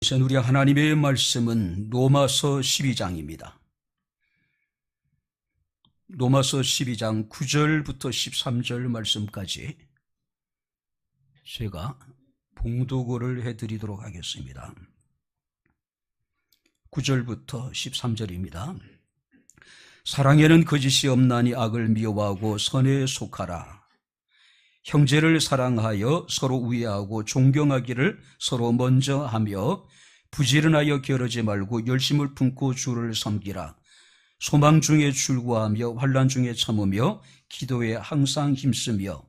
우리 하나님의 말씀은 로마서 12장입니다. 로마서 12장 9절부터 13절 말씀까지 제가 봉독을 해드리도록 하겠습니다. 9절부터 13절입니다. 사랑에는 거짓이 없나니 악을 미워하고 선에 속하라. 형제를 사랑하여 서로 우애하고 존경하기를 서로 먼저 하며 부지런하여 게으르지 말고 열심을 품고 주를 섬기라. 소망 중에 출구하며 환난 중에 참으며 기도에 항상 힘쓰며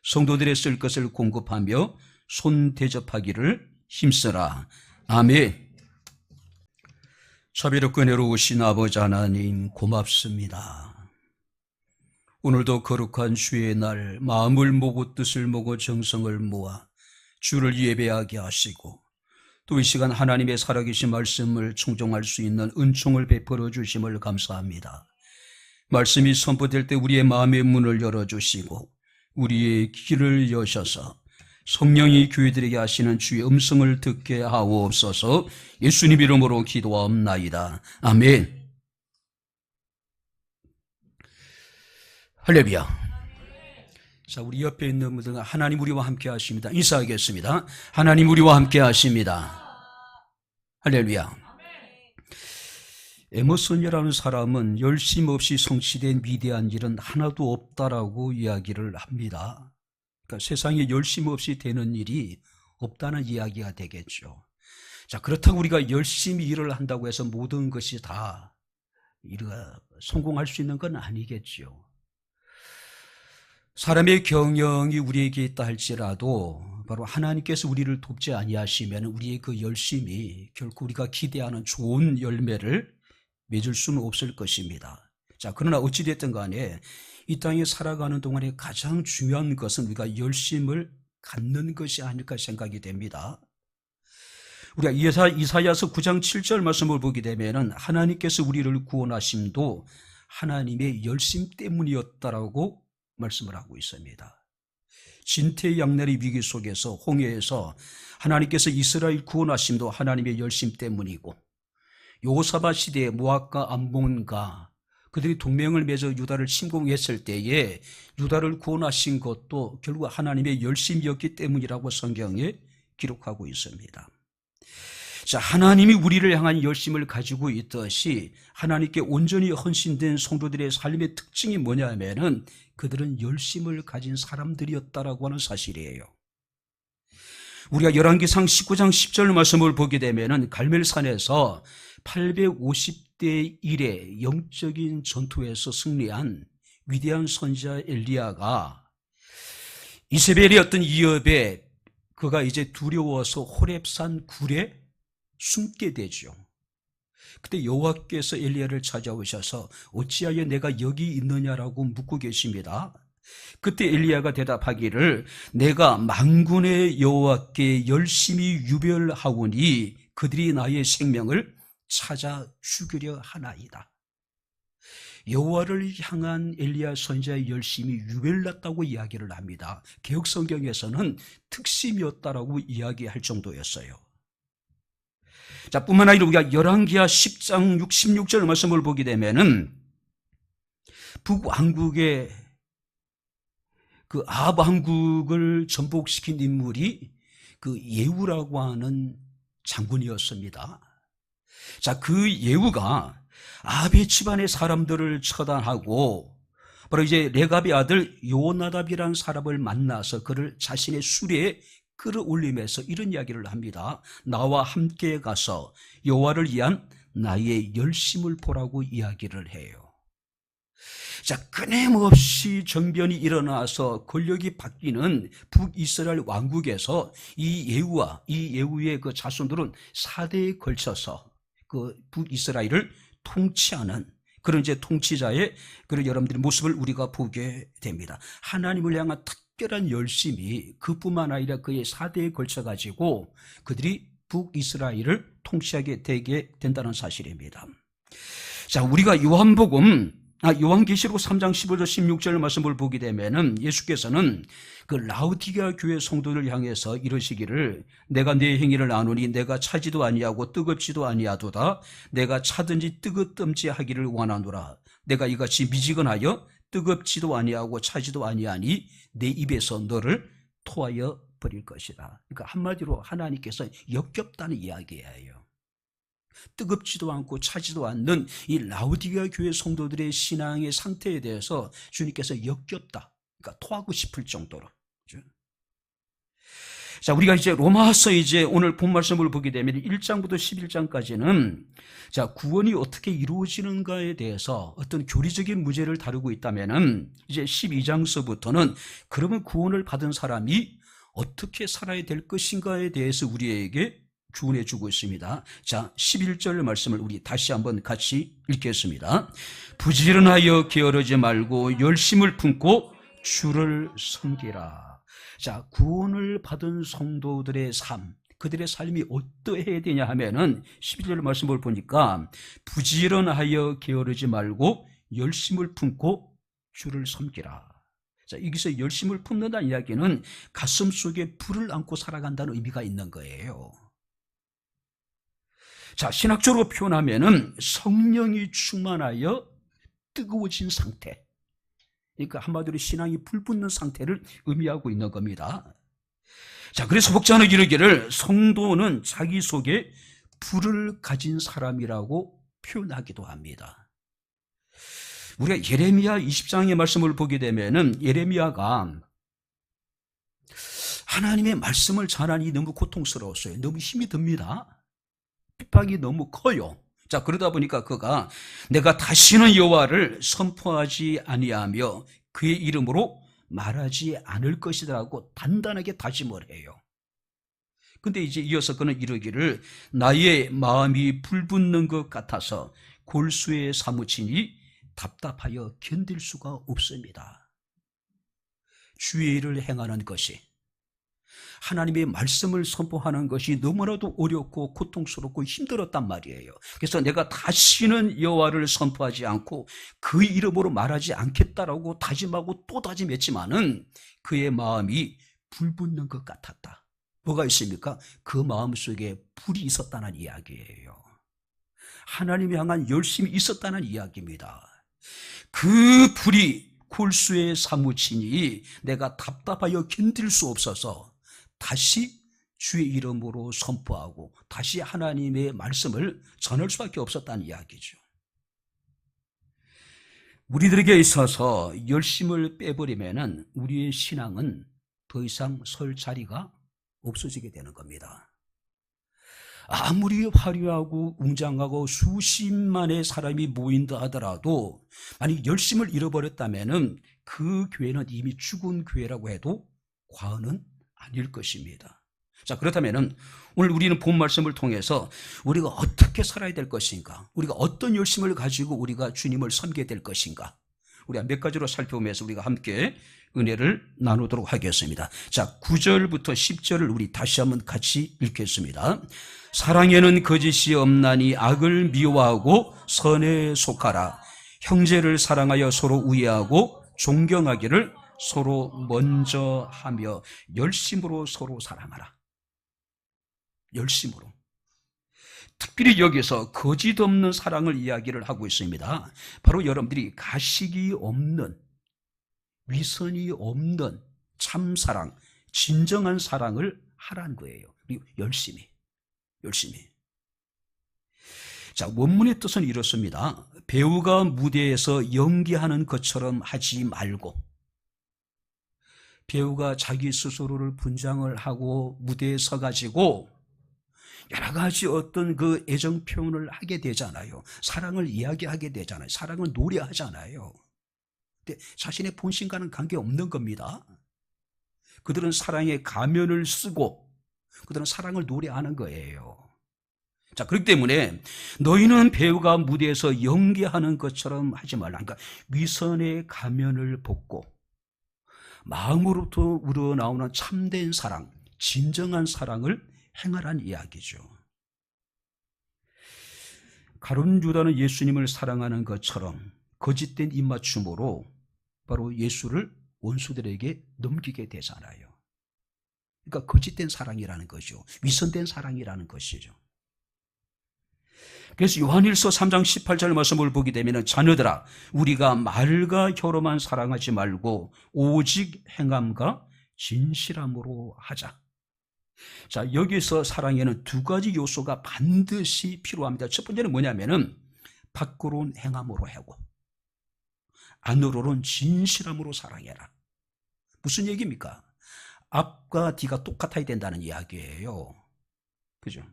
성도들의 쓸 것을 공급하며 손 대접하기를 힘쓰라. 아멘. 자비롭고 은혜로우신 아버지 하나님 고맙습니다. 오늘도 거룩한 주의 날 마음을 모으고 뜻을 모으고 정성을 모아 주를 예배하게 하시고 또 이 시간 하나님의 살아계신 말씀을 청종할 수 있는 은총을 베풀어 주심을 감사합니다. 말씀이 선포될 때 우리의 마음의 문을 열어주시고 우리의 귀를 여셔서 성령이 교회들에게 하시는 주의 음성을 듣게 하옵소서. 예수님 이름으로 기도하옵나이다. 아멘. 할렐루야. 자, 우리 옆에 있는 분들 하나님 우리와 함께 하십니다. 인사하겠습니다. 하나님 우리와 함께 하십니다. 할렐루야. 에머슨이라는 사람은 열심 없이 성취된 위대한 일은 하나도 없다라고 이야기를 합니다. 그러니까 세상에 열심 없이 되는 일이 없다는 이야기가 되겠죠. 자, 그렇다고 우리가 열심히 일을 한다고 해서 모든 것이 다 우리가 성공할 수 있는 건 아니겠죠. 사람의 경영이 우리에게 있다 할지라도 바로 하나님께서 우리를 돕지 아니하시면 우리의 그 열심이 결코 우리가 기대하는 좋은 열매를 맺을 수는 없을 것입니다. 자, 그러나 어찌됐든 간에 이 땅에 살아가는 동안에 가장 중요한 것은 우리가 열심을 갖는 것이 아닐까 생각이 됩니다. 우리가 이사야서 9장 7절 말씀을 보게 되면은 하나님께서 우리를 구원하심도 하나님의 열심 때문이었다라고 말씀을 하고 있습니다. 진퇴양난의 위기 속에서 홍해에서 하나님께서 이스라엘 구원하심도 하나님의 열심 때문이고 여호사밧 시대에 모압과 암몬과 그들이 동맹을 맺어 유다를 침공했을 때에 유다를 구원하신 것도 결국 하나님의 열심이었기 때문이라고 성경에 기록하고 있습니다. 자, 하나님이 우리를 향한 열심을 가지고 있듯이 하나님께 온전히 헌신된 성도들의 삶의 특징이 뭐냐면은 그들은 열심을 가진 사람들이었다라고 하는 사실이에요. 우리가 열왕기상 19장 10절 말씀을 보게 되면은 갈멜산에서 850대 1의 영적인 전투에서 승리한 위대한 선지자 엘리야가 이세벨의 어떤 위협에 그가 이제 두려워서 호렙산 굴에 숨게 되죠. 그때 여호와께서 엘리야를 찾아오셔서 어찌하여 내가 여기 있느냐라고 묻고 계십니다. 그때 엘리야가 대답하기를 내가 만군의 여호와께 열심히 유별하오니 그들이 나의 생명을 찾아 죽이려 하나이다. 여호와를 향한 엘리야 선지자의 열심이 유별났다고 이야기를 합니다. 개역성경에서는 특심이었다라고 이야기할 정도였어요. 자, 뿐만 아니라 우리가 열왕기하 10장 66절 말씀을 보게 되면은 북왕국의 그 아합 왕국을 전복시킨 인물이 그 예후라고 하는 장군이었습니다. 자, 그 예후가 아합의 집안의 사람들을 처단하고 바로 이제 레갑의 아들 요나답이라는 사람을 만나서 그를 자신의 수레에 끌어올리면서 이런 이야기를 합니다. 나와 함께 가서 여호와를 위한 나의 열심을 보라고 이야기를 해요. 자, 끊임없이 정변이 일어나서 권력이 바뀌는 북이스라엘 왕국에서 이 예후와 이 예후의 그 자손들은 4대에 걸쳐서 그 북이스라엘을 통치하는 그런 이제 통치자의 그런 여러분들의 모습을 우리가 보게 됩니다. 하나님을 향한 특별한 열심이 그뿐만 아니라 그의 4대에 걸쳐가지고 그들이 북이스라엘을 통치하게 되게 된다는 사실입니다. 자, 우리가 요한복음 요한계시록 3장 15절 16절 말씀을 보게 되면은 예수께서는 그 라우디게아 교회 성도를 향해서 이러시기를 내가 네 행위를 아노니 내가 차지도 아니하고 뜨겁지도 아니하도다. 내가 차든지 뜨겁든지 하기를 원하노라. 내가 이같이 미지근하여 뜨겁지도 아니하고 차지도 아니하니 내 입에서 너를 토하여 버릴 것이다. 그러니까 한마디로 하나님께서 역겹다는 이야기예요. 뜨겁지도 않고 차지도 않는 이 라우디게아 교회 성도들의 신앙의 상태에 대해서 주님께서 역겹다. 그러니까 토하고 싶을 정도로. 그렇죠? 자, 우리가 이제 로마서 이제 오늘 본 말씀을 보게 되면 1장부터 11장까지는 자, 구원이 어떻게 이루어지는가에 대해서 어떤 교리적인 문제를 다루고 있다면은 이제 12장서부터는 그러면 구원을 받은 사람이 어떻게 살아야 될 것인가에 대해서 우리에게 교훈해 주고 있습니다. 자, 11절 말씀을 우리 다시 한번 같이 읽겠습니다. 부지런하여 게으르지 말고 열심을 품고 주를 섬기라. 자, 구원을 받은 성도들의 삶, 그들의 삶이 어떠해야 되냐 하면은 11절 말씀을 보니까 부지런하여 게으르지 말고 열심을 품고 주를 섬기라. 자, 여기서 열심을 품는다는 이야기는 가슴 속에 불을 안고 살아간다는 의미가 있는 거예요. 자, 신학적으로 표현하면은 성령이 충만하여 뜨거워진 상태. 그러니까 한마디로 신앙이 불붙는 상태를 의미하고 있는 겁니다. 자, 그래서 혹자는 이르기를 성도는 자기 속에 불을 가진 사람이라고 표현하기도 합니다. 우리가 예레미야 20장의 말씀을 보게 되면은 예레미야가 하나님의 말씀을 전하니 너무 고통스러웠어요. 너무 힘이 듭니다. 핍박이 너무 커요. 자, 그러다 보니까 그가 내가 다시는 여호와를 선포하지 아니하며 그의 이름으로 말하지 않을 것이라고 단단하게 다짐을 해요. 근데 이제 이어서 그는 이르기를 나의 마음이 불붙는 것 같아서 골수에 사무치니 답답하여 견딜 수가 없습니다. 주의 일을 행하는 것이, 하나님의 말씀을 선포하는 것이 너무나도 어렵고 고통스럽고 힘들었단 말이에요. 그래서 내가 다시는 여호와를 선포하지 않고 그 이름으로 말하지 않겠다라고 다짐하고 또 다짐했지만은 그의 마음이 불붙는 것 같았다. 뭐가 있습니까? 그 마음속에 불이 있었다는 이야기예요. 하나님을 향한 열심이 있었다는 이야기입니다. 그 불이 골수에 사무치니 내가 답답하여 견딜 수 없어서 다시 주의 이름으로 선포하고 다시 하나님의 말씀을 전할 수밖에 없었다는 이야기죠. 우리들에게 있어서 열심을 빼버리면 우리의 신앙은 더 이상 설 자리가 없어지게 되는 겁니다. 아무리 화려하고 웅장하고 수십만의 사람이 모인다 하더라도 만약 열심을 잃어버렸다면 그 교회는 이미 죽은 교회라고 해도 과언은 아닐 것입니다. 자, 그렇다면 오늘 우리는 본 말씀을 통해서 우리가 어떻게 살아야 될 것인가, 우리가 어떤 열심을 가지고 우리가 주님을 섬기게 될 것인가, 우리가 몇 가지로 살펴보면서 우리가 함께 은혜를 나누도록 하겠습니다. 자, 9절부터 10절을 우리 다시 한번 같이 읽겠습니다. 사랑에는 거짓이 없나니 악을 미워하고 선에 속하라. 형제를 사랑하여 서로 우애하고 존경하기를 서로 먼저 하며 열심으로 서로 사랑하라. 열심으로. 특별히 여기서 거짓 없는 사랑을 이야기를 하고 있습니다. 바로 여러분들이 가식이 없는, 위선이 없는 참사랑, 진정한 사랑을 하라는 거예요. 그리고 열심히. 자, 원문의 뜻은 이렇습니다. 배우가 무대에서 연기하는 것처럼 하지 말고, 배우가 자기 스스로를 분장을 하고 무대에 서가지고 여러 가지 어떤 그 애정 표현을 하게 되잖아요. 사랑을 이야기하게 되잖아요. 사랑을 노래하잖아요. 근데 자신의 본심과는 관계없는 겁니다. 그들은 사랑의 가면을 쓰고 그들은 사랑을 노래하는 거예요. 자, 그렇기 때문에 너희는 배우가 무대에서 연기하는 것처럼 하지 말라. 그러니까 위선의 가면을 벗고 마음으로부터 우러나오는 참된 사랑, 진정한 사랑을 행하라는 이야기죠. 가룟 유다는 예수님을 사랑하는 것처럼 거짓된 입맞춤으로 바로 예수를 원수들에게 넘기게 되잖아요. 그러니까 거짓된 사랑이라는 거죠. 위선된 사랑이라는 것이죠. 그래서 요한일서 3장 18절 말씀을 보게 되면 자녀들아 우리가 말과 혀로만 사랑하지 말고 오직 행함과 진실함으로 하자. 자, 여기서 사랑에는 두 가지 요소가 반드시 필요합니다. 첫 번째는 뭐냐면은 밖으로는 행함으로 하고 안으로는 진실함으로 사랑해라. 무슨 얘기입니까? 앞과 뒤가 똑같아야 된다는 이야기예요. 그죠?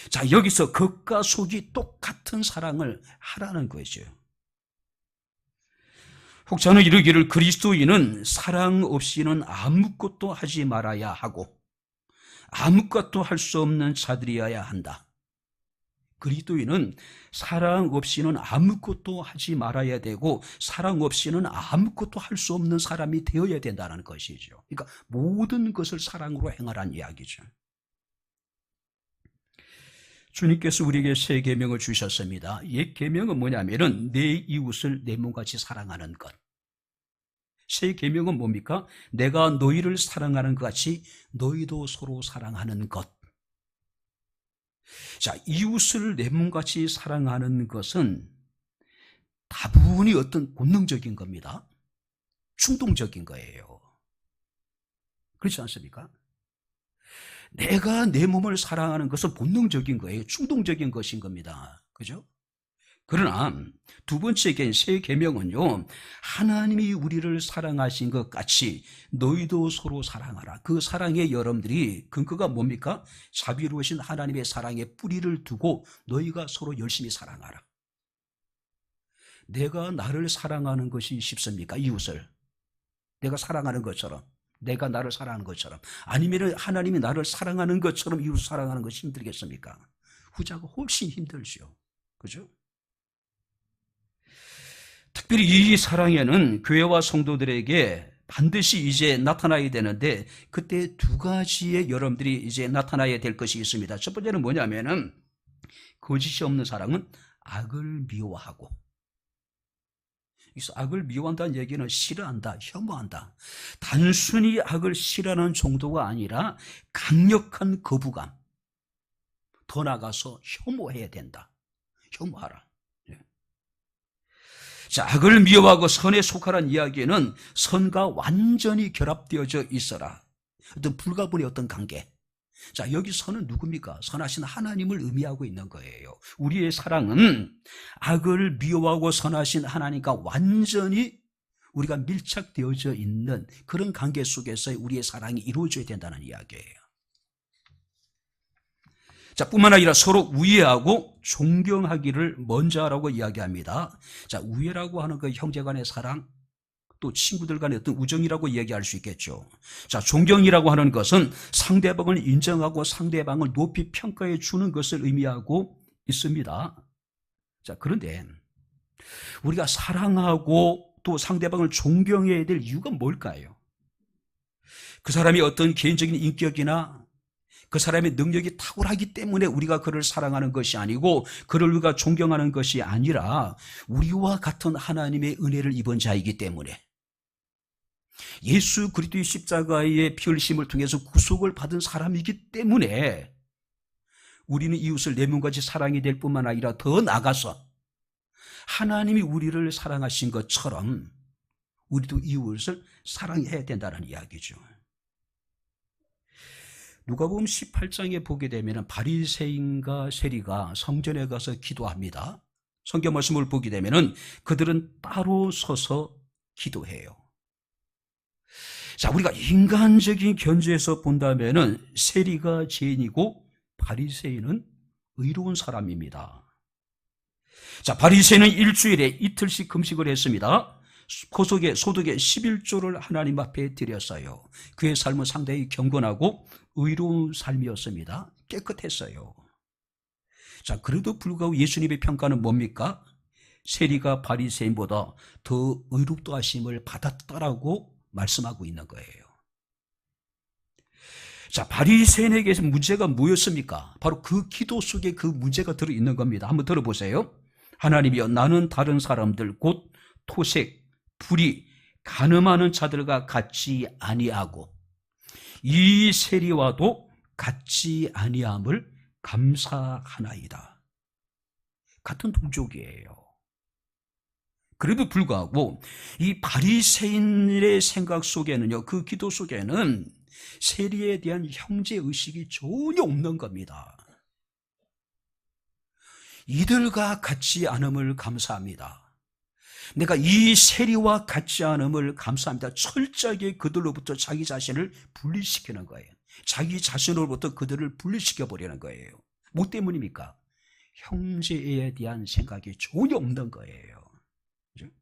자, 여기서 겉과 속이 똑같은 사랑을 하라는 거죠. 혹자는 이르기를 그리스도인은 사랑 없이는 아무것도 하지 말아야 하고 아무것도 할 수 없는 자들이어야 한다. 그리스도인은 사랑 없이는 아무것도 하지 말아야 되고 사랑 없이는 아무것도 할 수 없는 사람이 되어야 된다는 것이죠. 그러니까 모든 것을 사랑으로 행하라는 이야기죠. 주님께서 우리에게 새 계명을 주셨습니다. 옛 계명은 뭐냐면은 내 이웃을 내 몸같이 사랑하는 것. 새 계명은 뭡니까? 내가 너희를 사랑하는 것 같이 너희도 서로 사랑하는 것. 자, 이웃을 내 몸같이 사랑하는 것은 다분히 어떤 본능적인 겁니다. 충동적인 거예요. 그렇지 않습니까? 내가 내 몸을 사랑하는 것은 본능적인 거예요. 충동적인 것인 겁니다. 그죠? 그러나 두 번째 새 계명은요, 하나님이 우리를 사랑하신 것 같이 너희도 서로 사랑하라. 그 사랑의 여러분들이 근거가 뭡니까? 자비로우신 하나님의 사랑에 뿌리를 두고 너희가 서로 열심히 사랑하라. 내가 나를 사랑하는 것이 쉽습니까? 이웃을 내가 사랑하는 것처럼, 내가 나를 사랑하는 것처럼, 아니면 하나님이 나를 사랑하는 것처럼 이웃을 사랑하는 것이 힘들겠습니까? 후자가 훨씬 힘들죠. 그죠? 특별히 이 사랑에는 교회와 성도들에게 반드시 이제 나타나야 되는데, 그때 두 가지의 여러분들이 이제 나타나야 될 것이 있습니다. 첫 번째는 뭐냐면은 거짓이 없는 사랑은 악을 미워하고, 그래서 악을 미워한다는 얘기는 싫어한다, 혐오한다. 단순히 악을 싫어하는 정도가 아니라 강력한 거부감, 더 나아가서 혐오해야 된다. 혐오하라. 자, 악을 미워하고 선에 속하라는 이야기는 선과 완전히 결합되어져 있어라. 어떤 불가분의 어떤 관계. 자, 여기 선은 누굽니까? 선하신 하나님을 의미하고 있는 거예요. 우리의 사랑은 악을 미워하고 선하신 하나님과 완전히 우리가 밀착되어져 있는 그런 관계 속에서 우리의 사랑이 이루어져야 된다는 이야기예요. 자, 뿐만 아니라 서로 우애하고 존경하기를 먼저 하라고 이야기합니다. 자, 우애라고 하는 그 형제 간의 사랑, 또 친구들 간의 어떤 우정이라고 이야기할 수 있겠죠. 자, 존경이라고 하는 것은 상대방을 인정하고 상대방을 높이 평가해 주는 것을 의미하고 있습니다. 자, 그런데 우리가 사랑하고 또 상대방을 존경해야 될 이유가 뭘까요? 그 사람이 어떤 개인적인 인격이나 그 사람의 능력이 탁월하기 때문에 우리가 그를 사랑하는 것이 아니고 그를 우리가 존경하는 것이 아니라 우리와 같은 하나님의 은혜를 입은 자이기 때문에, 예수 그리스도의 십자가의 피 흘리심을 통해서 구속을 받은 사람이기 때문에 우리는 이웃을 내 몸같이 사랑이 될 뿐만 아니라 더 나아가서 하나님이 우리를 사랑하신 것처럼 우리도 이웃을 사랑해야 된다는 이야기죠. 누가복음 18장에 보게 되면 바리새인과 세리가 성전에 가서 기도합니다. 성경 말씀을 보게 되면 그들은 따로 서서 기도해요. 자, 우리가 인간적인 견지에서 본다면 세리가 죄인이고 바리새인은 의로운 사람입니다. 자, 바리새인은 일주일에 이틀씩 금식을 했습니다. 소득의 11조를 하나님 앞에 드렸어요. 그의 삶은 상당히 경건하고 의로운 삶이었습니다. 깨끗했어요. 자, 그래도 불구하고 예수님의 평가는 뭡니까? 세리가 바리새인보다 더 의롭다 하심을 받았다라고 말씀하고 있는 거예요. 자, 바리새인에게 문제가 뭐였습니까? 바로 그 기도 속에 그 문제가 들어있는 겁니다. 한번 들어보세요. 하나님이여, 나는 다른 사람들 곧 토색, 불의, 간음하는 자들과 같지 아니하고 이 세리와도 같지 아니함을 감사하나이다. 같은 동족이에요. 그래도 불구하고 이 바리새인의 생각 속에는요, 그 기도 속에는 세리에 대한 형제의식이 전혀 없는 겁니다. 이들과 같지 않음을 감사합니다. 내가 이 세리와 같지 않음을 감사합니다. 철저하게 그들로부터 자기 자신을 분리시키는 거예요. 자기 자신으로부터 그들을 분리시켜 버리는 거예요. 뭐 때문입니까? 형제에 대한 생각이 전혀 없는 거예요. 그렇죠?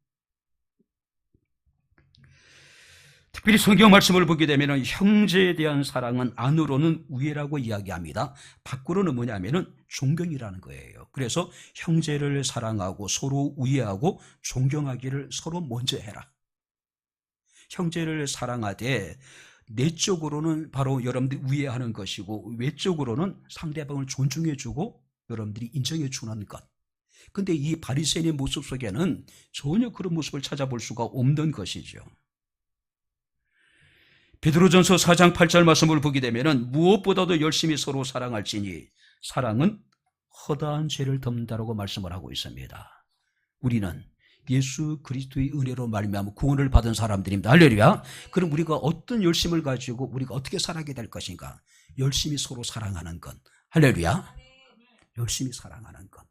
특별히 성경 말씀을 보게 되면 형제에 대한 사랑은 안으로는 우애라고 이야기합니다. 밖으로는 뭐냐면은 존경이라는 거예요. 그래서 형제를 사랑하고 서로 우애하고 존경하기를 서로 먼저 해라. 형제를 사랑하되 내적으로는 바로 여러분들이 우애하는 것이고 외적으로는 상대방을 존중해주고 여러분들이 인정해주는 것. 근데 이 바리새인의 모습 속에는 전혀 그런 모습을 찾아볼 수가 없는 것이죠. 베드로전서 4장 8절 말씀을 보게 되면 무엇보다도 열심히 서로 사랑할지니 사랑은 허다한 죄를 덮는다라고 말씀을 하고 있습니다. 우리는 예수 그리스도의 은혜로 말미암아 구원을 받은 사람들입니다. 할렐루야. 그럼 우리가 어떤 열심을 가지고 우리가 어떻게 살아가게 될 것인가? 열심히 서로 사랑하는 것. 할렐루야. 열심히 사랑하는 것.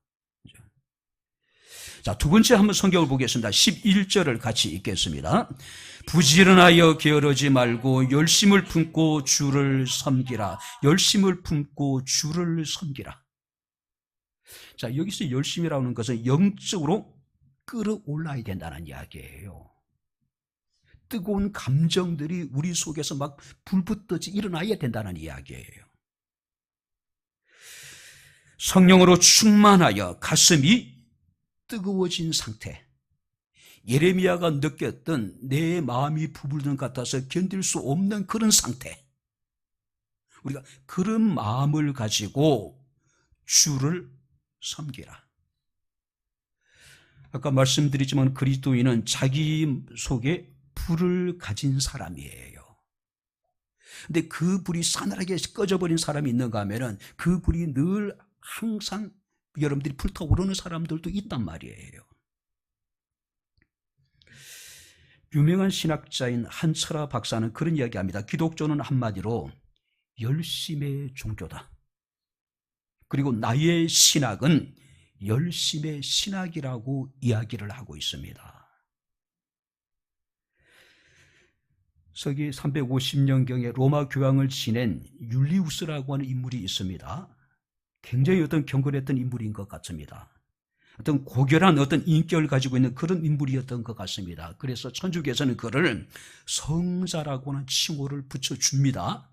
자, 두 번째 한번 성경을 보겠습니다. 11절을 같이 읽겠습니다. 부지런하여 게으르지 말고 열심을 품고 주를 섬기라. 열심을 품고 주를 섬기라. 자, 여기서 열심이라는 것은 영적으로 끌어올라야 된다는 이야기예요. 뜨거운 감정들이 우리 속에서 막 불붙듯이 일어나야 된다는 이야기예요. 성령으로 충만하여 가슴이 뜨거워진 상태. 예레미야가 느꼈던 내 마음이 부풀는 것 같아서 견딜 수 없는 그런 상태. 우리가 그런 마음을 가지고 주를 섬기라. 아까 말씀드리지만 그리스도인은 자기 속에 불을 가진 사람이에요. 근데 그 불이 싸늘하게 꺼져버린 사람이 있는가 하면은 그 불이 늘 항상 여러분들이 불타오르는 사람들도 있단 말이에요. 유명한 신학자인 한철아 박사는 그런 이야기합니다. 기독교는 한마디로 열심의 종교다. 그리고 나의 신학은 열심의 신학이라고 이야기를 하고 있습니다. 서기 350년경에 로마 교황을 지낸 율리우스라고 하는 인물이 있습니다. 굉장히 어떤 경건했던 인물인 것 같습니다. 어떤 고결한 어떤 인격을 가지고 있는 그런 인물이었던 것 같습니다. 그래서 천주교에서는 그를 성자라고 하는 칭호를 붙여줍니다.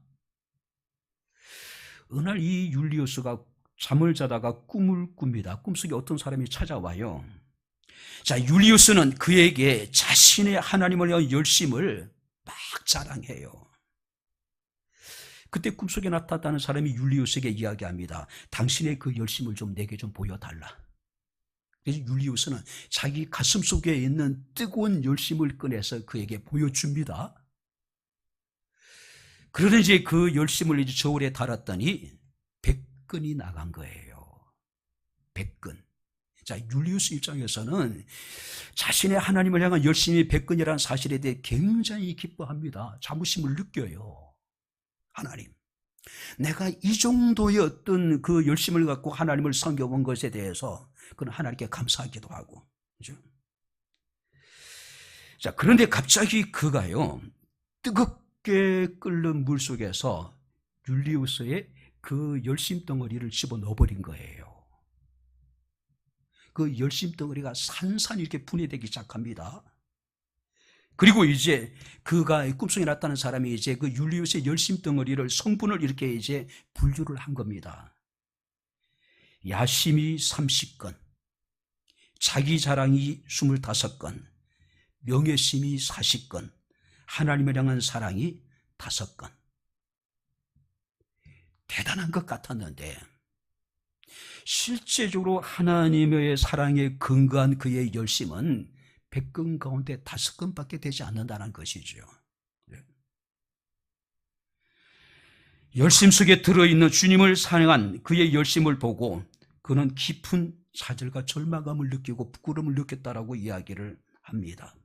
어느 날 이 율리우스가 잠을 자다가 꿈을 꿉니다. 꿈속에 어떤 사람이 찾아와요. 자, 율리우스는 그에게 자신의 하나님을 위한 열심을 막 자랑해요. 그때 꿈속에 나타났다는 사람이 율리우스에게 이야기합니다. 당신의 그 열심을 좀 내게 좀 보여달라. 그래서 율리우스는 자기 가슴 속에 있는 뜨거운 열심을 꺼내서 그에게 보여줍니다. 그러다 이제 그 열심을 이제 저울에 달았더니 100근이 나간 거예요. 100근. 자, 율리우스 입장에서는 자신의 하나님을 향한 열심이 100근이라는 사실에 대해 굉장히 기뻐합니다. 자부심을 느껴요. 하나님, 내가 이 정도의 어떤 그 열심을 갖고 하나님을 섬겨본 것에 대해서 그는 하나님께 감사하기도 하고, 그죠? 자, 그런데 갑자기 그가요, 뜨겁게 끓는 물 속에서 율리우스의 그 열심 덩어리를 집어 넣어버린 거예요. 그 열심 덩어리가 산산이 이렇게 분해되기 시작합니다. 그리고 이제 그가 꿈속에 나타난 사람이 이제 그 율리우스의 열심 덩어리를 성분을 이렇게 이제 분류를 한 겁니다. 야심이 30건, 자기 자랑이 25건, 명예심이 40건, 하나님을 향한 사랑이 5건. 대단한 것 같았는데 실제적으로 하나님의 사랑에 근거한 그의 열심은 100건 가운데 5건밖에 되지 않는다는 것이죠. 열심 속에 들어있는 주님을 사랑한 그의 열심을 보고 그는 깊은 좌절과 절망감을 느끼고 부끄러움을 느꼈다라고 이야기를 합니다.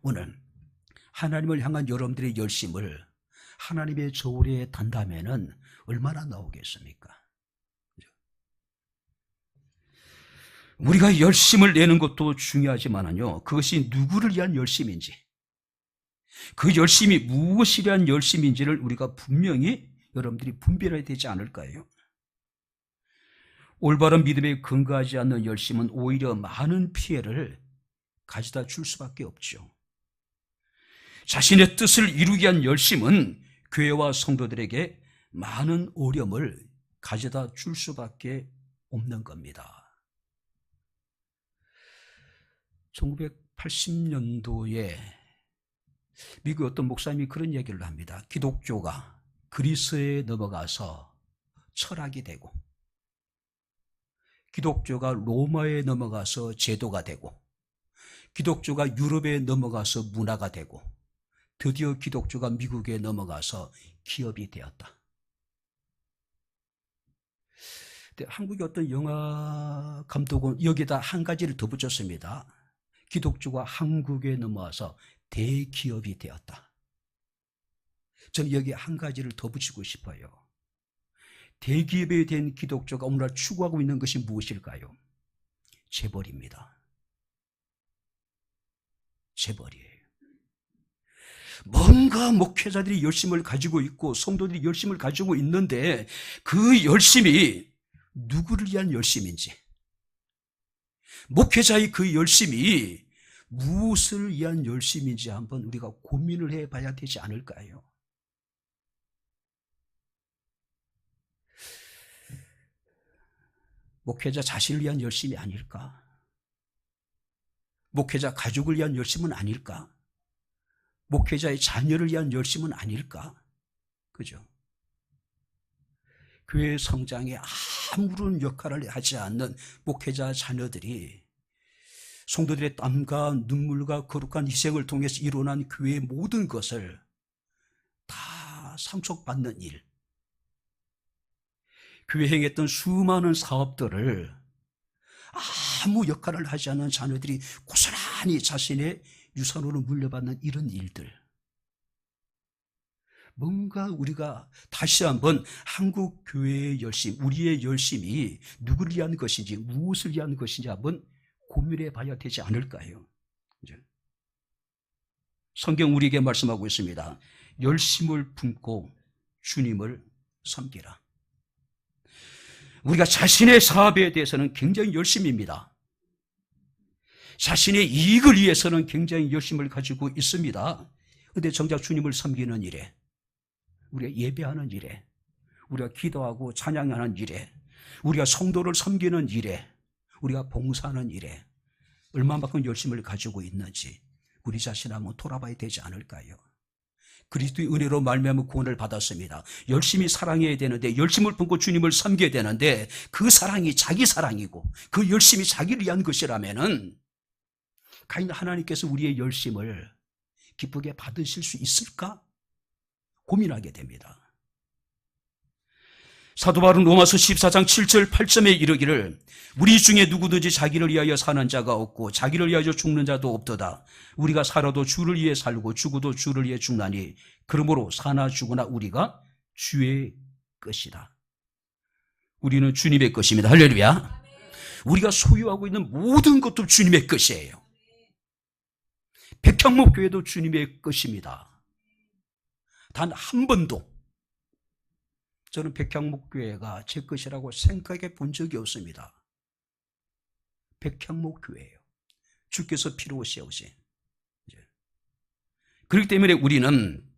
오늘 하나님을 향한 여러분들의 열심을 하나님의 저울에 단다면은 얼마나 나오겠습니까? 우리가 열심을 내는 것도 중요하지만요, 그것이 누구를 위한 열심인지, 그 열심이 무엇에 대한 열심인지를 우리가 분명히 여러분들이 분별해야 되지 않을까요? 올바른 믿음에 근거하지 않는 열심은 오히려 많은 피해를 가져다 줄 수밖에 없죠. 자신의 뜻을 이루기 위한 열심은 교회와 성도들에게 많은 어려움을 가져다 줄 수밖에 없는 겁니다. 1980년도에 미국 어떤 목사님이 그런 얘기를 합니다. 기독교가 그리스에 넘어가서 철학이 되고, 기독교가 로마에 넘어가서 제도가 되고, 기독교가 유럽에 넘어가서 문화가 되고, 드디어 기독교가 미국에 넘어가서 기업이 되었다. 근데 한국의 어떤 영화 감독은 여기다 한 가지를 더 붙였습니다. 기독교가 한국에 넘어와서 대기업이 되었다. 저는 여기에 한 가지를 더 붙이고 싶어요. 대기업에 된 기독교가 오늘날 추구하고 있는 것이 무엇일까요? 재벌입니다. 재벌이에요. 뭔가 목회자들이 열심을 가지고 있고 성도들이 열심을 가지고 있는데 그 열심이 누구를 위한 열심인지, 목회자의 그 열심이 무엇을 위한 열심인지 한번 우리가 고민을 해봐야 되지 않을까요? 목회자 자신을 위한 열심이 아닐까? 목회자 가족을 위한 열심은 아닐까? 목회자의 자녀를 위한 열심은 아닐까? 그죠? 교회 성장에 아무런 역할을 하지 않는 목회자 자녀들이 성도들의 땀과 눈물과 거룩한 희생을 통해서 일어난 교회의 모든 것을 다 상속받는 일, 교회에 행했던 수많은 사업들을 아무 역할을 하지 않는 자녀들이 고스란히 자신의 유산으로 물려받는 이런 일들, 뭔가 우리가 다시 한번 한국 교회의 열심, 우리의 열심이 누구를 위한 것인지 무엇을 위한 것인지 한번 고민해 봐야 되지 않을까요? 성경 우리에게 말씀하고 있습니다. 열심을 품고 주님을 섬기라. 우리가 자신의 사업에 대해서는 굉장히 열심입니다. 자신의 이익을 위해서는 굉장히 열심을 가지고 있습니다. 그런데 정작 주님을 섬기는 일에, 우리가 예배하는 일에, 우리가 기도하고 찬양하는 일에, 우리가 성도를 섬기는 일에, 우리가 봉사하는 일에 얼마만큼 열심을 가지고 있는지 우리 자신 한번 돌아봐야 되지 않을까요? 그리스도의 은혜로 말미암아 구원을 받았습니다. 열심히 사랑해야 되는데, 열심을 품고 주님을 섬겨야 되는데 그 사랑이 자기 사랑이고 그 열심이 자기를 위한 것이라면은 과연 하나님께서 우리의 열심을 기쁘게 받으실 수 있을까? 고민하게 됩니다. 사도 바울은 로마서 14장 7절 8절에 이르기를 우리 중에 누구든지 자기를 위하여 사는 자가 없고 자기를 위하여 죽는 자도 없도다. 우리가 살아도 주를 위해 살고 죽어도 주를 위해 죽나니 그러므로 사나 죽으나 우리가 주의 것이다. 우리는 주님의 것입니다. 할렐루야. 우리가 소유하고 있는 모든 것도 주님의 것이에요. 백향목교회도 주님의 것입니다. 단 한 번도 저는 백향목교회가 제 것이라고 생각해 본 적이 없습니다. 백향목교회예요. 주께서 피로 세우신. 그렇기 때문에 우리는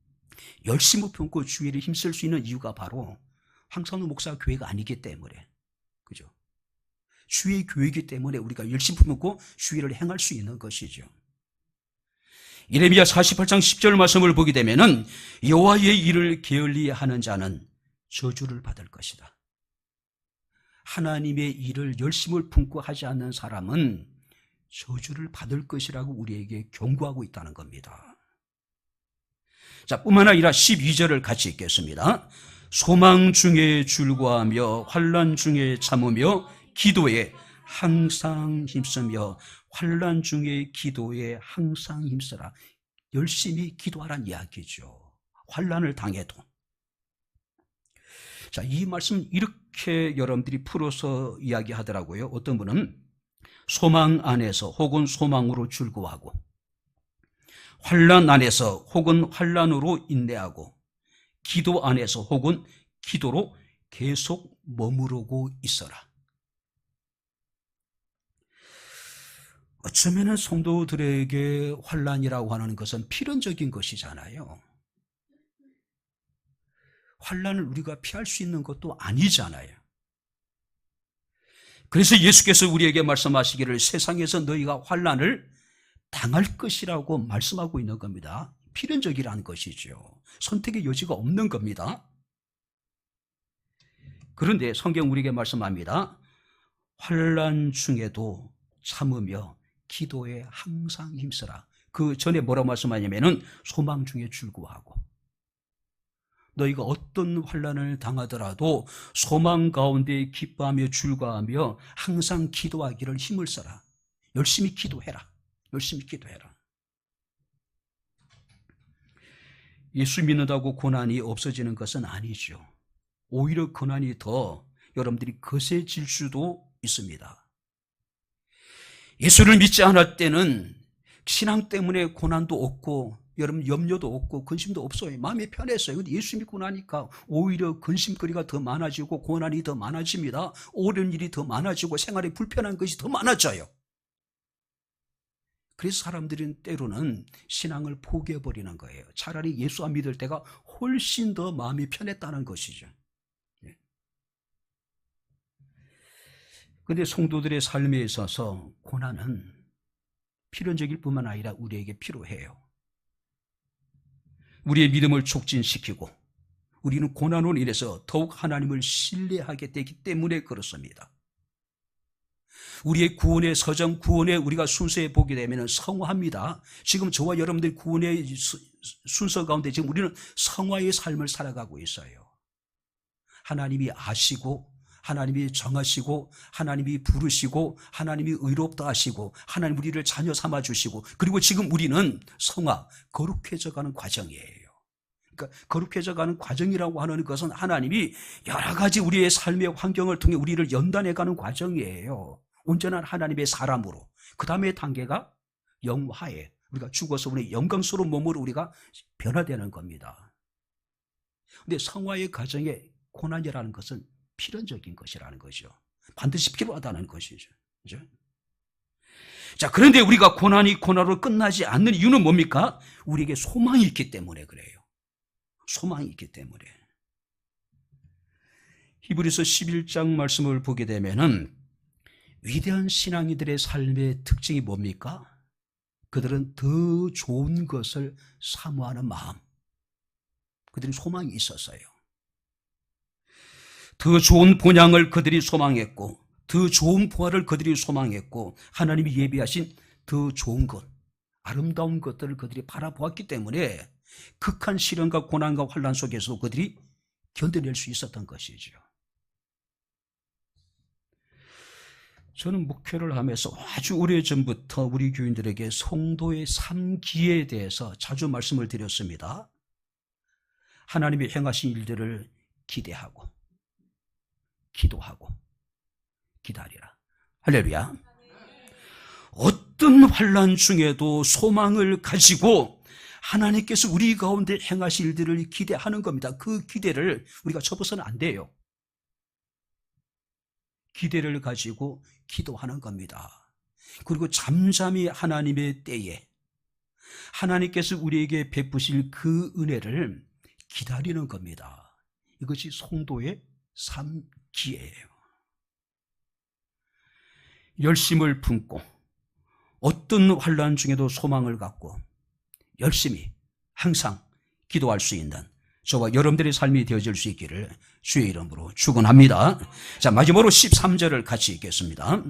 열심히 품고 주의를 힘쓸 수 있는 이유가 바로 황선우 목사 교회가 아니기 때문에, 그죠? 주의 교회이기 때문에 우리가 열심히 품고 주의를 행할 수 있는 것이죠. 예레미야 48장 10절 말씀을 보게 되면은 여호와의 일을 게을리 하는 자는 저주를 받을 것이다. 하나님의 일을 열심을 품고 하지 않는 사람은 저주를 받을 것이라고 우리에게 경고하고 있다는 겁니다. 자, 뿐만 아니라 12절을 같이 읽겠습니다. 소망 중에 즐거워하며 환난 중에 참으며 기도에 항상 힘쓰며 환난 중에 기도에 항상 힘쓰라. 열심히 기도하란 이야기죠. 환난을 당해도. 자, 이 말씀 이렇게 여러분들이 풀어서 이야기하더라고요. 어떤 분은 소망 안에서 혹은 소망으로 즐거워하고, 환난 안에서 혹은 환난으로 인내하고, 기도 안에서 혹은 기도로 계속 머무르고 있어라. 어쩌면 성도들에게 환난이라고 하는 것은 필연적인 것이잖아요. 환난을 우리가 피할 수 있는 것도 아니잖아요. 그래서 예수께서 우리에게 말씀하시기를 세상에서 너희가 환난을 당할 것이라고 말씀하고 있는 겁니다. 필연적이라는 것이죠. 선택의 여지가 없는 겁니다. 그런데 성경 우리에게 말씀합니다. 환난 중에도 참으며 기도에 항상 힘쓰라. 그 전에 뭐라고 말씀하냐면은 소망 중에 즐거워하고, 너희가 어떤 환난을 당하더라도 소망 가운데 기뻐하며 즐거워하며 항상 기도하기를 힘을 써라. 열심히 기도해라. 열심히 기도해라. 예수 믿는다고 고난이 없어지는 것은 아니죠. 오히려 고난이 더 여러분들이 거세질 수도 있습니다. 예수를 믿지 않을 때는 신앙 때문에 고난도 없고 여러분 염려도 없고 근심도 없어요. 마음이 편했어요. 근데 예수 믿고 나니까 오히려 근심거리가 더 많아지고 고난이 더 많아집니다. 어려운 일이 더 많아지고 생활에 불편한 것이 더 많아져요. 그래서 사람들은 때로는 신앙을 포기해버리는 거예요. 차라리 예수 안 믿을 때가 훨씬 더 마음이 편했다는 것이죠. 그런데 성도들의 삶에 있어서 고난은 필연적일 뿐만 아니라 우리에게 필요해요. 우리의 믿음을 촉진시키고 우리는 고난으로 인해서 더욱 하나님을 신뢰하게 되기 때문에 그렇습니다. 우리의 구원의 서정, 구원에 우리가 순서에 보게 되면 성화합니다. 지금 저와 여러분들 구원의 순서 가운데 지금 우리는 성화의 삶을 살아가고 있어요. 하나님이 아시고 하나님이 정하시고 하나님이 부르시고 하나님이 의롭다 하시고 하나님 우리를 자녀 삼아 주시고 그리고 지금 우리는 성화, 거룩해져가는 과정이에요. 그러니까 거룩해져가는 과정이라고 하는 것은 하나님이 여러 가지 우리의 삶의 환경을 통해 우리를 연단해가는 과정이에요. 온전한 하나님의 사람으로. 그 다음에 단계가 영화에 우리가 죽어서 우리 영광스러운 몸으로 우리가 변화되는 겁니다. 그런데 성화의 과정에 고난이라는 것은 필연적인 것이라는 거죠. 반드시 필요하다는 것이죠. 그죠? 자, 그런데 우리가 고난으로 끝나지 않는 이유는 뭡니까? 우리에게 소망이 있기 때문에 그래요. 소망이 있기 때문에. 히브리서 11장 말씀을 보게 되면은 위대한 신앙인들의 삶의 특징이 뭡니까? 그들은 더 좋은 것을 사모하는 마음. 그들은 소망이 있었어요. 더 좋은 본향을 그들이 소망했고 더 좋은 부활을 그들이 소망했고 하나님이 예비하신 더 좋은 것, 아름다운 것들을 그들이 바라보았기 때문에 극한 시련과 고난과 환난 속에서 그들이 견뎌낼 수 있었던 것이죠. 저는 목회를 하면서 아주 오래전부터 우리 교인들에게 성도의 삶기에 대해서 자주 말씀을 드렸습니다. 하나님이 행하신 일들을 기대하고 기도하고 기다리라. 할렐루야. 어떤 환난 중에도 소망을 가지고 하나님께서 우리 가운데 행하실 일들을 기대하는 겁니다. 그 기대를 우리가 접어서는 안 돼요. 기대를 가지고 기도하는 겁니다. 그리고 잠잠히 하나님의 때에 하나님께서 우리에게 베푸실 그 은혜를 기다리는 겁니다. 이것이 성도의 삶기예요. 열심을 품고 어떤 환난 중에도 소망을 갖고 열심히 항상 기도할 수 있는 저와 여러분들의 삶이 되어질 수 있기를 주의 이름으로 축원합니다. 자, 마지막으로 13절을 같이 읽겠습니다.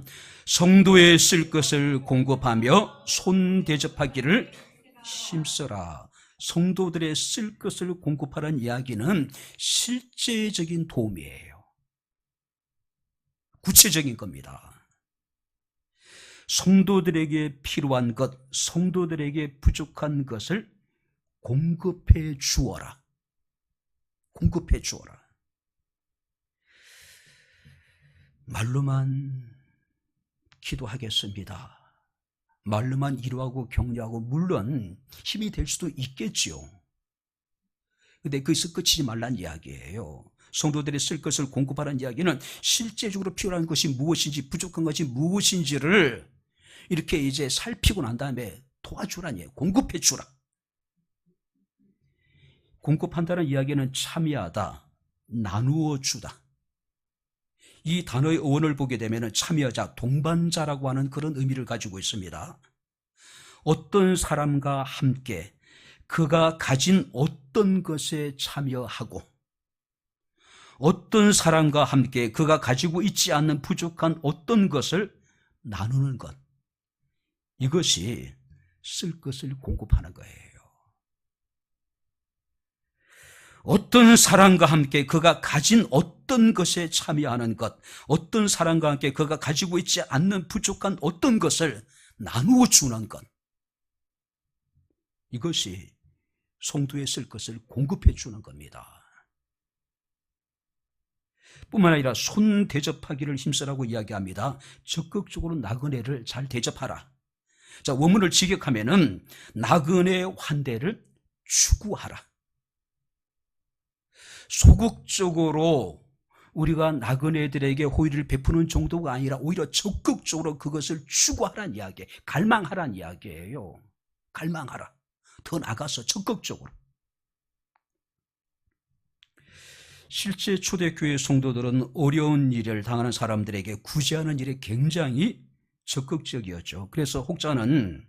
성도에 쓸 것을 공급하며 손 대접하기를 힘써라. 성도들의 쓸 것을 공급하라는 이야기는 실제적인 도움이에요. 구체적인 겁니다. 성도들에게 필요한 것, 성도들에게 부족한 것을 공급해 주어라. 공급해 주어라. 말로만 기도하겠습니다. 말로만 위로하고 격려하고 물론 힘이 될 수도 있겠지요. 그런데 거기서 끝이지 말란 이야기예요. 성도들이 쓸 것을 공급하라는 이야기는 실제적으로 필요한 것이 무엇인지 부족한 것이 무엇인지를 이렇게 이제 살피고 난 다음에 도와주라는 이야기예요. 공급해 주라. 공급한다는 이야기는 참여하다, 나누어 주다. 이 단어의 어원을 보게 되면 참여자, 동반자라고 하는 그런 의미를 가지고 있습니다. 어떤 사람과 함께 그가 가진 어떤 것에 참여하고 어떤 사람과 함께 그가 가지고 있지 않는 부족한 어떤 것을 나누는 것. 이것이 쓸 것을 공급하는 거예요. 어떤 사람과 함께 그가 가진 어떤 것에 참여하는 것, 어떤 사람과 함께 그가 가지고 있지 않는 부족한 어떤 것을 나누어 주는 것. 이것이 성도에 쓸 것을 공급해 주는 겁니다. 뿐만 아니라 손 대접하기를 힘쓰라고 이야기합니다. 적극적으로 나그네를 잘 대접하라. 자, 원문을 직역하면은 나그네 환대를 추구하라. 소극적으로 우리가 나그네들에게 호의를 베푸는 정도가 아니라 오히려 적극적으로 그것을 추구하라는 이야기예요. 갈망하라는 이야기예요. 갈망하라. 더 나가서 적극적으로. 실제 초대교회 성도들은 어려운 일을 당하는 사람들에게 구제하는 일에 굉장히 적극적이었죠. 그래서 혹자는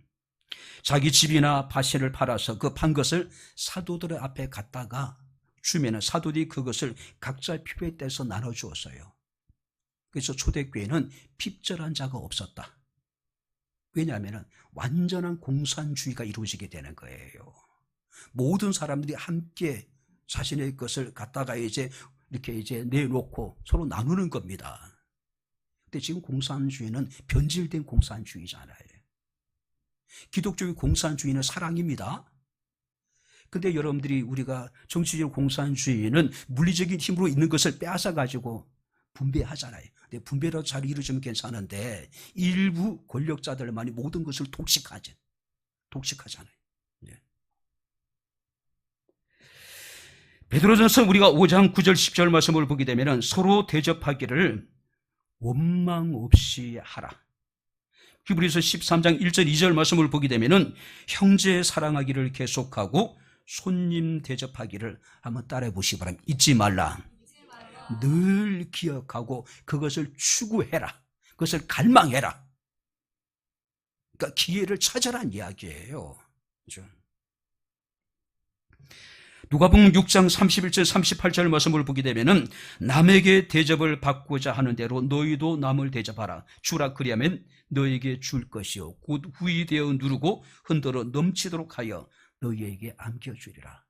자기 집이나 밭을 팔아서 그 판 것을 사도들의 앞에 갖다가 주면은 사도들이 그것을 각자 필요에 따라서 나눠주었어요. 그래서 초대교회는 핍절한 자가 없었다. 왜냐하면 완전한 공산주의가 이루어지게 되는 거예요. 모든 사람들이 함께 자신의 것을 갖다가 이제 이렇게 이제 내놓고 서로 나누는 겁니다. 근데 지금 공산주의는 변질된 공산주의잖아요. 기독교의 공산주의는 사랑입니다. 근데 여러분들이 우리가 정치적 공산주의는 물리적인 힘으로 있는 것을 빼앗아 가지고 분배하잖아요. 근데 분배라도 잘 이루어지면 괜찮은데 일부 권력자들만이 모든 것을 독식하잖아요. 예. 베드로전서 우리가 5장 9절 10절 말씀을 보게 되면 서로 대접하기를 원망 없이 하라. 히브리서 13장 1절 2절 말씀을 보게 되면 형제 사랑하기를 계속하고 손님 대접하기를 한번 따라해 보시기 바랍니다. 잊지 말라. 늘 기억하고 그것을 추구해라. 그것을 갈망해라. 그러니까 기회를 찾아라는 이야기예요. 그렇죠? 누가복음 6장 31절 38절 말씀을 보게 되면은 남에게 대접을 받고자 하는 대로 너희도 남을 대접하라. 주라 그리하면 너에게 줄 것이요 곧 후히 되어 누르고 흔들어 넘치도록 하여 너희에게 안겨주리라.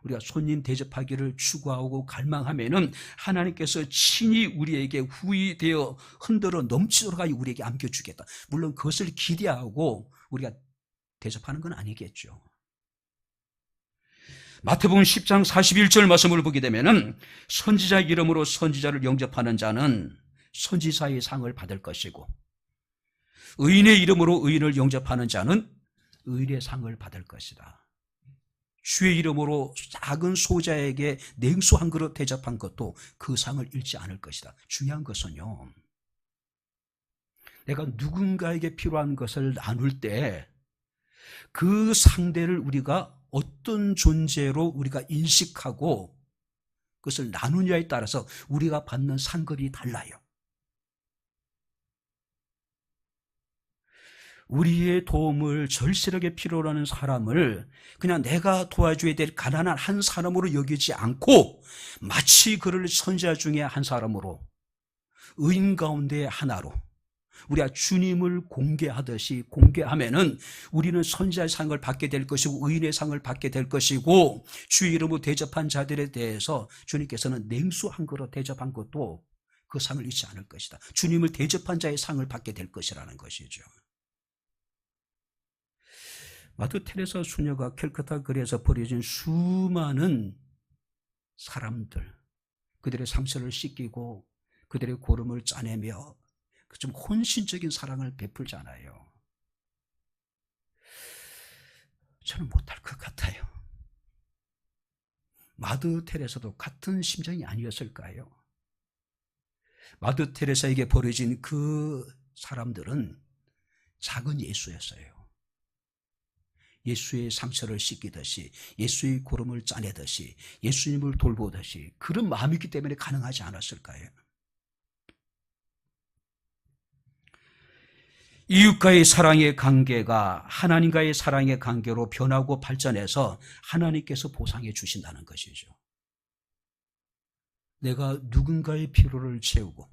우리가 손님 대접하기를 추구하고 갈망하면은 하나님께서 친히 우리에게 후히 되어 흔들어 넘치도록 하여 우리에게 안겨주겠다. 물론 그것을 기대하고 우리가 대접하는 건 아니겠죠. 마태복음 10장 41절 말씀을 보게 되면은 선지자 이름으로 선지자를 영접하는 자는 선지자의 상을 받을 것이고 의인의 이름으로 의인을 영접하는 자는 의인의 상을 받을 것이다. 주의 이름으로 작은 소자에게 냉수 한 그릇 대접한 것도 그 상을 잃지 않을 것이다. 중요한 것은요, 내가 누군가에게 필요한 것을 나눌 때 그 상대를 우리가 어떤 존재로 우리가 인식하고 그것을 나누냐에 따라서 우리가 받는 상급이 달라요. 우리의 도움을 절실하게 필요로 하는 사람을 그냥 내가 도와줘야 될 가난한 한 사람으로 여기지 않고 마치 그를 선지자 중에 한 사람으로, 의인 가운데 하나로 우리가 주님을 공개하듯이 공개하면은 우리는 선지자의 상을 받게 될 것이고 의인의 상을 받게 될 것이고, 주의 이름으로 대접한 자들에 대해서 주님께서는 냉수 한 그릇 대접한 것도 그 상을 잊지 않을 것이다. 주님을 대접한 자의 상을 받게 될 것이라는 것이죠. 마더 테레사 수녀가 캘커타 거리에서 버려진 수많은 사람들, 그들의 상처를 씻기고 그들의 고름을 짜내며 좀 혼신적인 사랑을 베풀잖아요. 저는 못할 것 같아요. 마더 테레사도 같은 심정이 아니었을까요? 마더 테레사에게 버려진 그 사람들은 작은 예수였어요. 예수의 상처를 씻기듯이, 예수의 고름을 짜내듯이, 예수님을 돌보듯이 그런 마음이기 때문에 가능하지 않았을까요? 이웃과의 사랑의 관계가 하나님과의 사랑의 관계로 변하고 발전해서 하나님께서 보상해 주신다는 것이죠. 내가 누군가의 필요를 채우고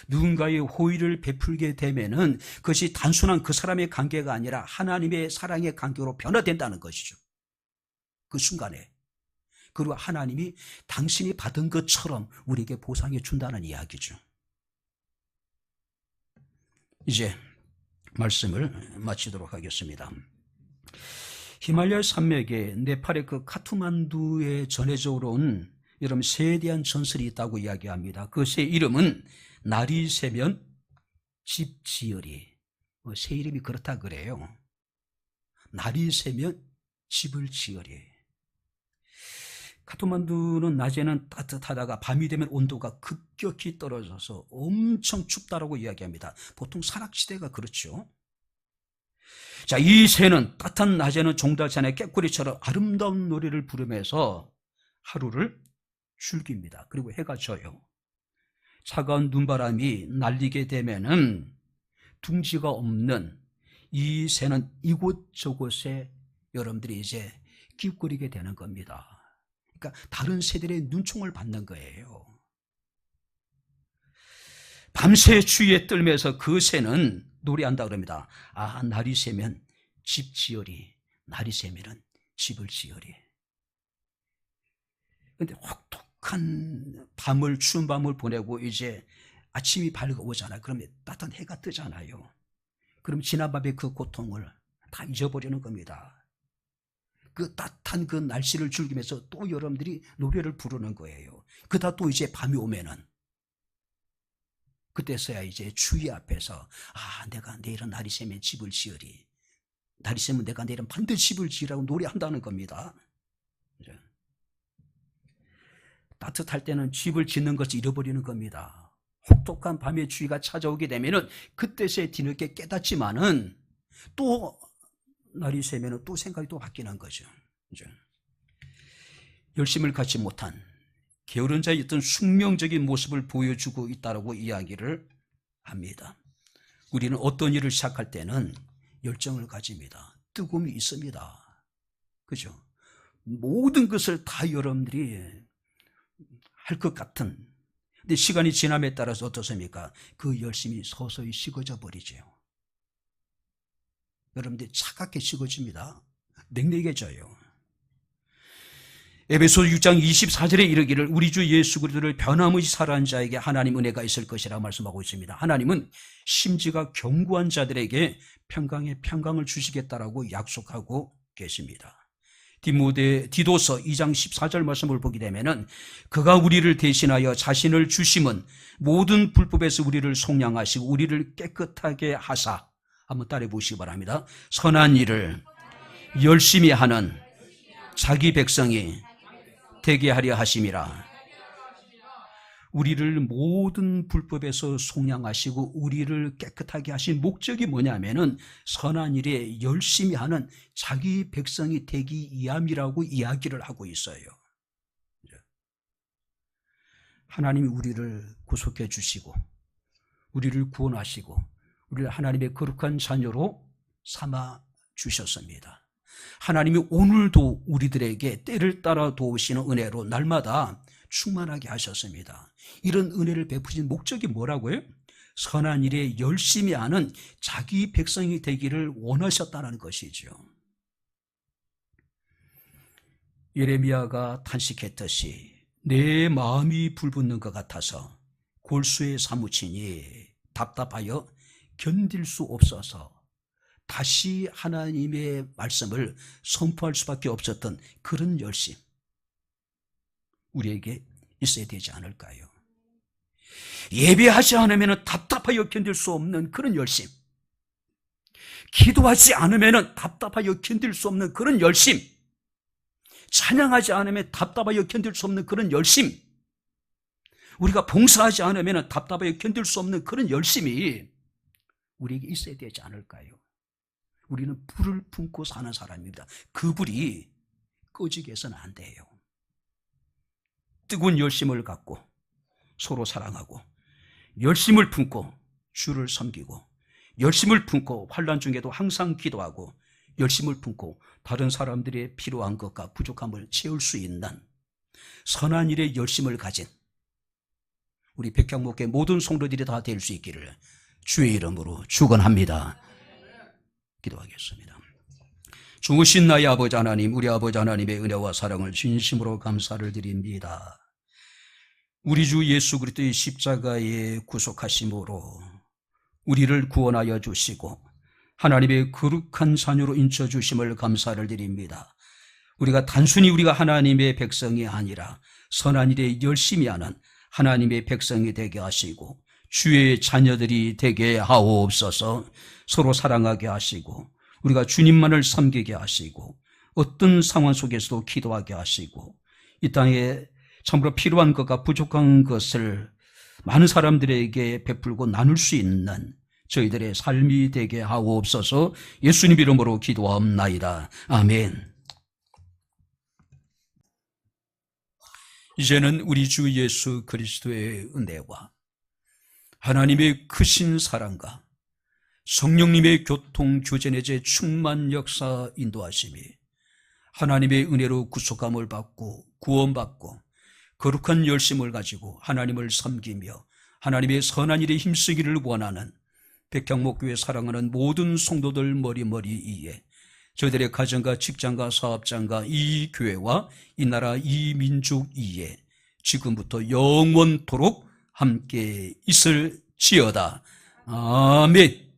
누군가의 호의를 베풀게 되면은 그것이 단순한 그 사람의 관계가 아니라 하나님의 사랑의 관계로 변화된다는 것이죠. 그 순간에. 그리고 하나님이 당신이 받은 것처럼 우리에게 보상해 준다는 이야기죠. 이제 말씀을 마치도록 하겠습니다. 히말라야 산맥에 네팔의 그 카트만두에 전해져 온 여러분 새에 대한 전설이 있다고 이야기합니다. 그 새 이름은 날이 새면 집 지으리. 새 이름이 그렇다 그래요. 날이 새면 집을 지으리. 카트만두는 낮에는 따뜻하다가 밤이 되면 온도가 급격히 떨어져서 엄청 춥다라고 이야기합니다. 보통 산악지대가 그렇죠. 자, 이 새는 따뜻한 낮에는 종달새나 꾀꼬리처럼 아름다운 노래를 부르면서 하루를 즐깁니다. 그리고 해가 져요. 차가운 눈바람이 날리게 되면은 둥지가 없는 이 새는 이곳저곳에 여러분들이 이제 끼우거리게 되는 겁니다. 그러니까 다른 새들의 눈총을 받는 거예요. 밤새 추위에 떨면서 그 새는 노래한다 그럽니다. 아, 날이 새면 집 지으리. 날이 새면은 집을 지으리. 그런데 혹독한 밤을, 추운 밤을 보내고 이제 아침이 밝아오잖아요. 그러면 따뜻한 해가 뜨잖아요. 그럼 지난밤의 그 고통을 다 잊어버리는 겁니다. 그 따뜻한 그 날씨를 즐기면서 또 여러분들이 노래를 부르는 거예요. 그러다 또 이제 밤이 오면은 그때서야 이제 주의 앞에서 아, 내가 내일은 날이 새면 집을 지으리. 날이 새면 내가 내일은 반드시 집을 지으라고 노래한다는 겁니다. 따뜻할 때는 집을 짓는 것을 잃어버리는 겁니다. 혹독한 밤의 주의가 찾아오게 되면은 그때서야 뒤늦게 깨닫지만은 또 날이 새면은 또 생각이 또 바뀌는 거죠. 열심을 갖지 못한 게으른 자의 어떤 숙명적인 모습을 보여주고 있다고 이야기를 합니다. 우리는 어떤 일을 시작할 때는 열정을 가집니다. 뜨거움이 있습니다. 그죠? 모든 것을 다 여러분들이 할 것 같은, 근데 시간이 지남에 따라서 어떻습니까? 그 열심이 서서히 식어져 버리죠. 여러분들이 차갑게 식어집니다. 냉랭해져요. 에베소 6장 24절에 이르기를 우리 주 예수 그리스도를 변함없이 사랑하는 자에게 하나님 은혜가 있을 것이라고 말씀하고 있습니다. 하나님은 심지가 견고한 자들에게 평강을 주시겠다라고 약속하고 계십니다. 디도서 2장 14절 말씀을 보게 되면은 그가 우리를 대신하여 자신을 주심은 모든 불법에서 우리를 속량하시고 우리를 깨끗하게 하사, 한번 따라해 보시기 바랍니다. 선한 일을 열심히 하는 자기 백성이 되게 하려 하심이라. 우리를 모든 불법에서 속량하시고 우리를 깨끗하게 하신 목적이 뭐냐면은 선한 일에 열심히 하는 자기 백성이 되기 위함이라고 이야기를 하고 있어요. 하나님이 우리를 구속해 주시고 우리를 구원하시고 우리를 하나님의 거룩한 자녀로 삼아 주셨습니다. 하나님이 오늘도 우리들에게 때를 따라 도우시는 은혜로 날마다 충만하게 하셨습니다. 이런 은혜를 베푸신 목적이 뭐라고요? 선한 일에 열심히 하는 자기 백성이 되기를 원하셨다는 것이죠. 예레미야가 탄식했듯이 내 마음이 불붙는 것 같아서 골수에 사무치니 답답하여 견딜 수 없어서 다시 하나님의 말씀을 선포할 수밖에 없었던 그런 열심, 우리에게 있어야 되지 않을까요? 예배하지 않으면 답답하여 견딜 수 없는 그런 열심, 기도하지 않으면 답답하여 견딜 수 없는 그런 열심, 찬양하지 않으면 답답하여 견딜 수 없는 그런 열심, 우리가 봉사하지 않으면 답답하여 견딜 수 없는 그런 열심이 우리에게 있어야 되지 않을까요? 우리는 불을 품고 사는 사람입니다. 그 불이 꺼지게 해서는 안 돼요. 뜨거운 열심을 갖고 서로 사랑하고, 열심을 품고 주를 섬기고, 열심을 품고 환난 중에도 항상 기도하고, 열심을 품고 다른 사람들의 필요한 것과 부족함을 채울 수 있는 선한 일에 열심을 가진 우리 백향목회 모든 성도들이 다 될 수 있기를 주의 이름으로 축원합니다. 기도하겠습니다. 좋으신 나의 아버지 하나님, 우리 아버지 하나님의 은혜와 사랑을 진심으로 감사를 드립니다. 우리 주 예수 그리스도의 십자가의 구속하심으로 우리를 구원하여 주시고 하나님의 거룩한 자녀로 인쳐주심을 감사를 드립니다. 우리가 단순히 우리가 하나님의 백성이 아니라 선한 일에 열심히 하는 하나님의 백성이 되게 하시고 주의 자녀들이 되게 하옵소서. 서로 사랑하게 하시고 우리가 주님만을 섬기게 하시고 어떤 상황 속에서도 기도하게 하시고 이 땅에 참으로 필요한 것과 부족한 것을 많은 사람들에게 베풀고 나눌 수 있는 저희들의 삶이 되게 하옵소서. 예수님 이름으로 기도하옵나이다. 아멘. 이제는 우리 주 예수 그리스도의 은혜와 하나님의 크신 사랑과 성령님의 교통 교제내제 충만 역사 인도하심이 하나님의 은혜로 구속함을 받고 구원받고 거룩한 열심을 가지고 하나님을 섬기며 하나님의 선한 일에 힘쓰기를 원하는 백향목교회 사랑하는 모든 성도들 머리머리 위에 저희들의 가정과 직장과 사업장과 이 교회와 이 나라 이 민족 위에 지금부터 영원토록 함께 있을지어다. 아멘.